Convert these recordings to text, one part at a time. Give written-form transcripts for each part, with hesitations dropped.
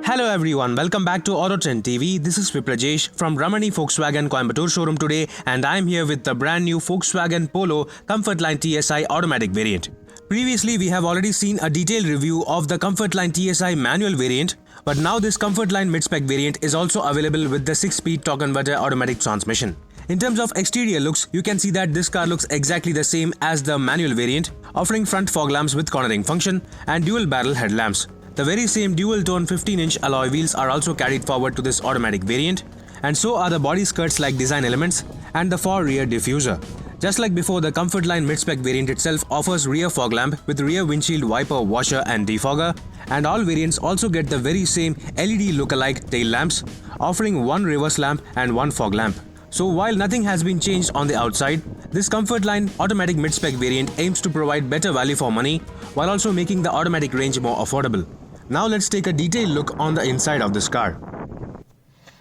Hello everyone, welcome back to AutoTrendTV. This is Viprajesh from Ramani Volkswagen Coimbatore showroom today, and I am here with the brand new Volkswagen Polo Comfortline TSI automatic variant. Previously, we have already seen a detailed review of the Comfortline TSI manual variant, but now this Comfortline mid-spec variant is also available with the 6-speed torque converter automatic transmission. In terms of exterior looks, you can see that this car looks exactly the same as the manual variant, offering front fog lamps with cornering function and dual barrel headlamps. The very same dual-tone 15-inch alloy wheels are also carried forward to this automatic variant, and so are the body skirts like design elements and the fore-rear diffuser. Just like before, the Comfortline mid-spec variant itself offers rear fog lamp with rear windshield wiper washer and defogger, and all variants also get the very same LED look-alike tail lamps, offering one reverse lamp and one fog lamp. So while nothing has been changed on the outside, this Comfortline automatic mid-spec variant aims to provide better value for money while also making the automatic range more affordable. Now let's take a detailed look on the inside of this car.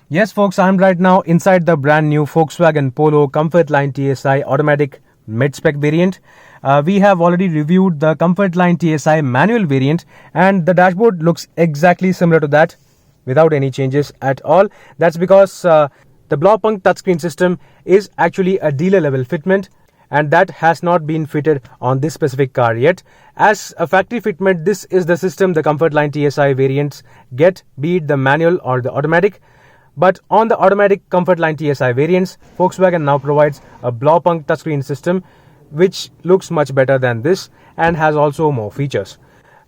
Yes folks, I'm right now inside the brand new Volkswagen Polo Comfortline TSI automatic mid-spec variant. We have already reviewed the Comfortline TSI manual variant, and the dashboard looks exactly similar to that without any changes at all. That's because the block-punk touchscreen system is actually a dealer level fitment, and that has not been fitted on this specific car yet. As a factory fitment, this is the system the Comfortline TSI variants get, be it the manual or the automatic. But on the automatic Comfortline TSI variants, Volkswagen now provides a block-punk touchscreen system which looks much better than this and has also more features.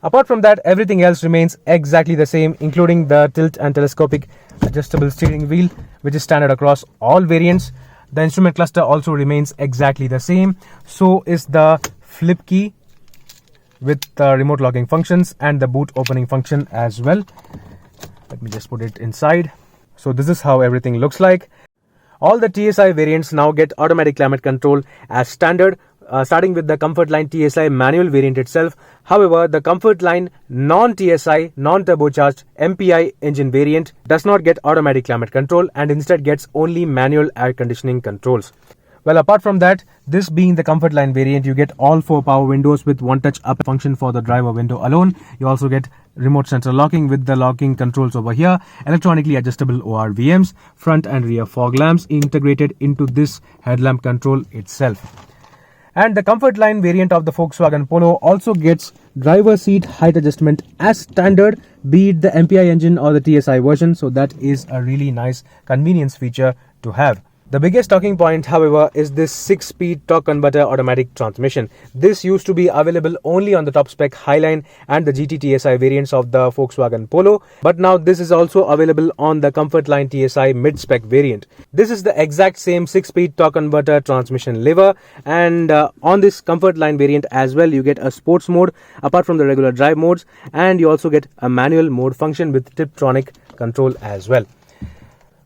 Apart from that, everything else remains exactly the same, including the tilt and telescopic adjustable steering wheel, which is standard across all variants. The instrument cluster also remains exactly the same. So is the flip key with the remote locking functions and the boot opening function as well. Let me just put it inside. So this is how everything looks like. All the TSI variants now get automatic climate control as standard, starting with the Comfortline TSI manual variant itself. However, the Comfortline non-TSI, non-turbocharged MPI engine variant does not get automatic climate control and instead gets only manual air conditioning controls. Well, apart from that, this being the Comfortline variant, you get all 4 power windows with one touch up function for the driver window alone. You also get remote central locking with the locking controls over here, electronically adjustable ORVMs, front and rear fog lamps integrated into this headlamp control itself. And the Comfortline variant of the Volkswagen Polo also gets driver seat height adjustment as standard, be it the MPI engine or the TSI version. So that is a really nice convenience feature to have. The biggest talking point, however, is this 6-speed torque converter automatic transmission. This used to be available only on the top spec Highline and the GT TSI variants of the Volkswagen Polo, but now this is also available on the Comfortline TSI mid-spec variant. This is the exact same 6-speed torque converter transmission lever, and on this Comfortline variant as well, you get a sports mode apart from the regular drive modes, and you also get a manual mode function with Tiptronic control as well.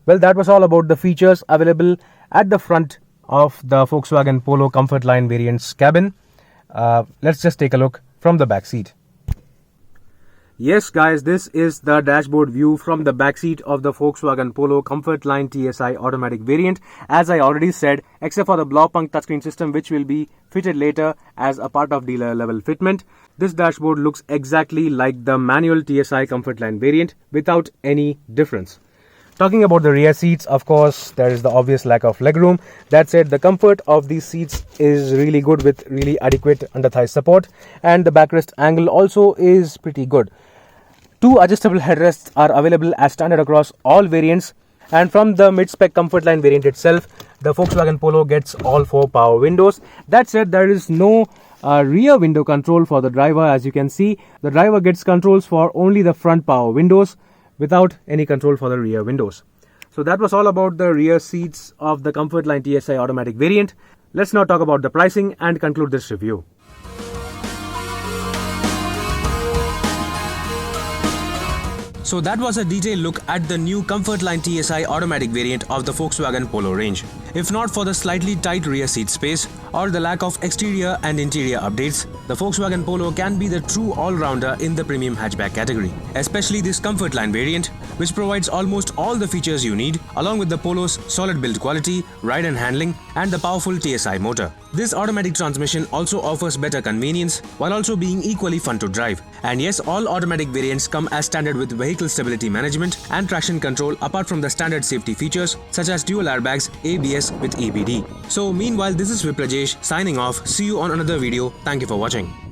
Well, that was all about the features available at the front of the Volkswagen Polo Comfortline variant's cabin. Let's just take a look from the back seat. Yes guys, this is the dashboard view from the back seat of the Volkswagen Polo Comfortline TSI automatic variant. As I already said, except for the block-punk touchscreen system which will be fitted later as a part of dealer level fitment, this dashboard looks exactly like the manual TSI Comfortline variant without any difference. Talking about the rear seats, of course, there is the obvious lack of legroom. That said, the comfort of these seats is really good with really adequate under-thigh support, and the backrest angle also is pretty good. 2 adjustable headrests are available as standard across all variants, and from the mid-spec Comfortline variant itself, the Volkswagen Polo gets all 4 power windows. That said, there is no rear window control for the driver. As you can see, the driver gets controls for only the front power windows, without any control for the rear windows. So that was all about the rear seats of the Comfortline TSI automatic variant. Let's now talk about the pricing and conclude this review. So that was a detailed look at the new Comfortline TSI automatic variant of the Volkswagen Polo range. If not for the slightly tight rear seat space or the lack of exterior and interior updates, the Volkswagen Polo can be the true all-rounder in the premium hatchback category, especially this Comfortline variant, which provides almost all the features you need, along with the Polo's solid build quality, ride and handling, and the powerful TSI motor. This automatic transmission also offers better convenience while also being equally fun to drive. And yes, all automatic variants come as standard with vehicle stability management and traction control, apart from the standard safety features such as dual airbags, ABS with EBD. So meanwhile, this is Viprajesh signing off. See you on another video. Thank you for watching.